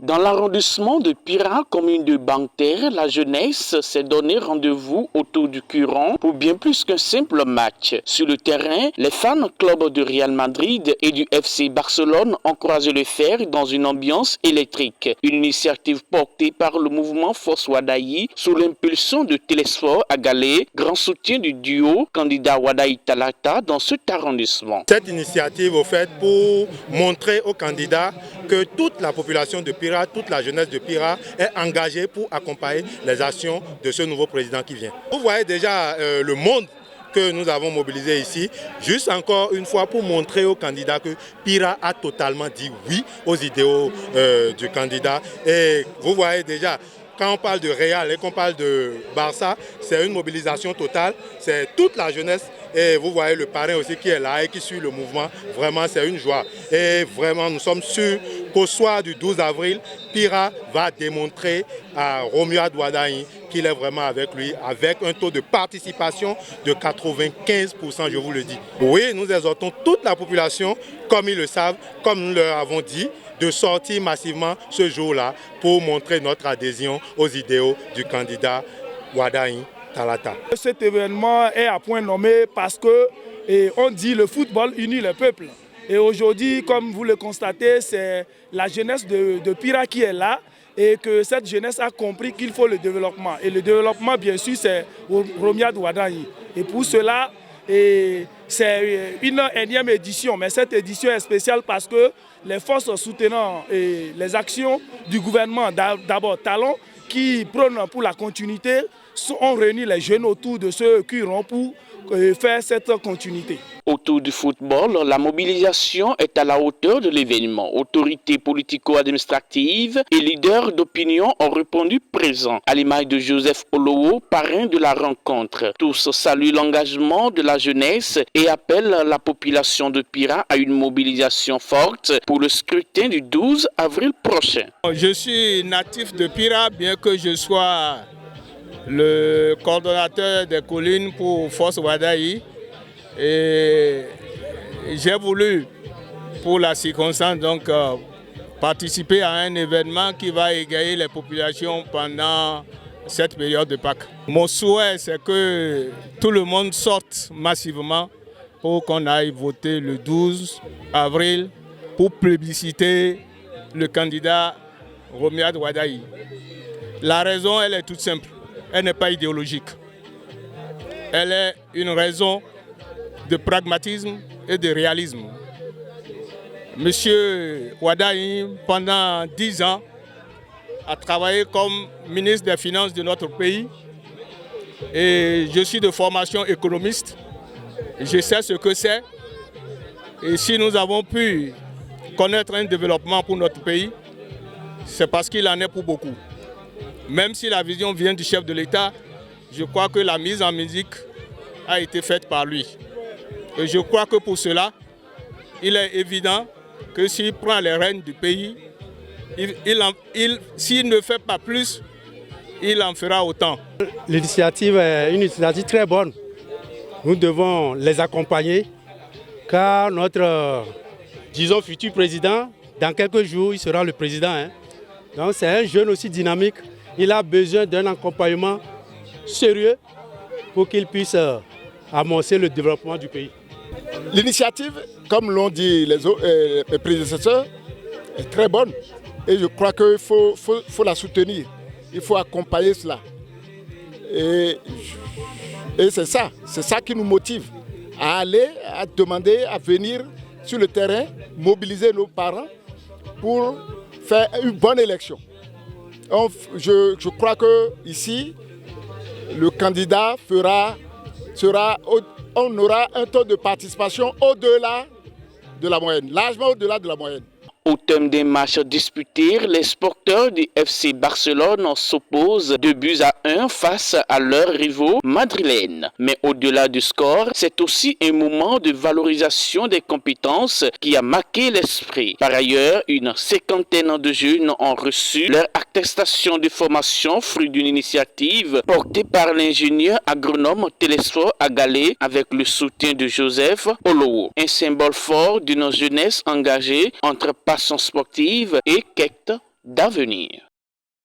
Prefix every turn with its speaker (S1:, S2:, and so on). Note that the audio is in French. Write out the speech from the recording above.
S1: Dans l'arrondissement de Pira, commune de Bangter, la jeunesse s'est donné rendez-vous autour du Curon pour bien plus qu'un simple match. Sur le terrain, les fans club du Real Madrid et du FC Barcelone ont croisé le fer dans une ambiance électrique. Une initiative portée par le mouvement Force Wadayi sous l'impulsion de Télésphore Agalé, grand soutien du duo candidat Wadayi Talata dans cet arrondissement.
S2: Cette initiative est faite pour montrer aux candidats que toute la population de Pira, toute la jeunesse de Pira est engagée pour accompagner les actions de ce nouveau président qui vient. Vous voyez déjà le monde que nous avons mobilisé ici, juste encore une fois pour montrer aux candidats que Pira a totalement dit oui aux idéaux du candidat. Et vous voyez déjà, quand on parle de Real et qu'on parle de Barça, c'est une mobilisation totale, c'est toute la jeunesse. Et vous voyez le parrain aussi qui est là et qui suit le mouvement. Vraiment, c'est une joie. Et vraiment, nous sommes sûrs qu'au soir du 12 avril, Pira va démontrer à Romuald Wadayi qu'il est vraiment avec lui, avec un taux de participation de 95%, je vous le dis. Oui, nous exhortons toute la population, comme ils le savent, comme nous leur avons dit, de sortir massivement ce jour-là pour montrer notre adhésion aux idéaux du candidat Wadayi Talata.
S3: Cet événement est à point nommé parce que on dit le football unit le peuple. Et aujourd'hui, comme vous le constatez, c'est la jeunesse de Pira qui est là et que cette jeunesse a compris qu'il faut le développement. Et le développement, bien sûr, c'est Romuald Wadayi. Et pour cela, c'est une énième édition, mais cette édition est spéciale parce que les forces soutenant les actions du gouvernement, d'abord Talon, qui prônent pour la continuité, ont réuni les jeunes autour de ce Curon pour faire cette continuité.
S1: Autour du football, la mobilisation est à la hauteur de l'événement. Autorités politico-administratives et leaders d'opinion ont répondu présents, à l'image de Joseph Olowo, parrain de la rencontre. Tous saluent l'engagement de la jeunesse et appellent la population de Pira à une mobilisation forte pour le scrutin du 12 avril prochain.
S4: Je suis natif de Pira, bien que je sois le coordonnateur des collines pour Force Wadayi. Et j'ai voulu, pour la circonstance, donc, participer à un événement qui va égayer les populations pendant cette période de Pâques. Mon souhait, c'est que tout le monde sorte massivement pour qu'on aille voter le 12 avril pour plébisciter le candidat Romuald Wadayi. La raison, elle est toute simple. Elle n'est pas idéologique. Elle est une raison de pragmatisme et de réalisme. Monsieur Wadayi, pendant 10 ans, a travaillé comme ministre des Finances de notre pays. Et je suis de formation économiste. Je sais ce que c'est. Et si nous avons pu connaître un développement pour notre pays, c'est parce qu'il en est pour beaucoup. Même si la vision vient du chef de l'État, je crois que la mise en musique a été faite par lui. Et je crois que pour cela, il est évident que s'il prend les rênes du pays, s'il ne fait pas plus, il en fera autant.
S5: L'initiative est une initiative très bonne. Nous devons les accompagner car notre, disons, futur président, dans quelques jours, il sera le président. Donc c'est un jeune aussi dynamique. Il a besoin d'un accompagnement sérieux pour qu'il puisse amorcer le développement du pays.
S6: L'initiative, comme l'ont dit les prédécesseurs, est très bonne. Et je crois qu'il faut la soutenir. Il faut accompagner cela. Et c'est ça qui nous motive à aller, à demander, à venir sur le terrain, mobiliser nos parents pour faire une bonne élection. Je crois qu'ici, le candidat on aura un taux de participation au-delà de la moyenne, largement au-delà de la moyenne.
S1: Au terme des matchs disputés, les sporteurs du FC Barcelone s'opposent 2-1 face à leurs rivaux madrilènes. Mais au-delà du score, c'est aussi un moment de valorisation des compétences qui a marqué l'esprit. Par ailleurs, une cinquantaine de jeunes ont reçu leur attestation de formation, fruit d'une initiative portée par l'ingénieur agronome Télésphore Agalé avec le soutien de Joseph Olowo. Un symbole fort d'une jeunesse engagée entre passion sportive et quête d'avenir.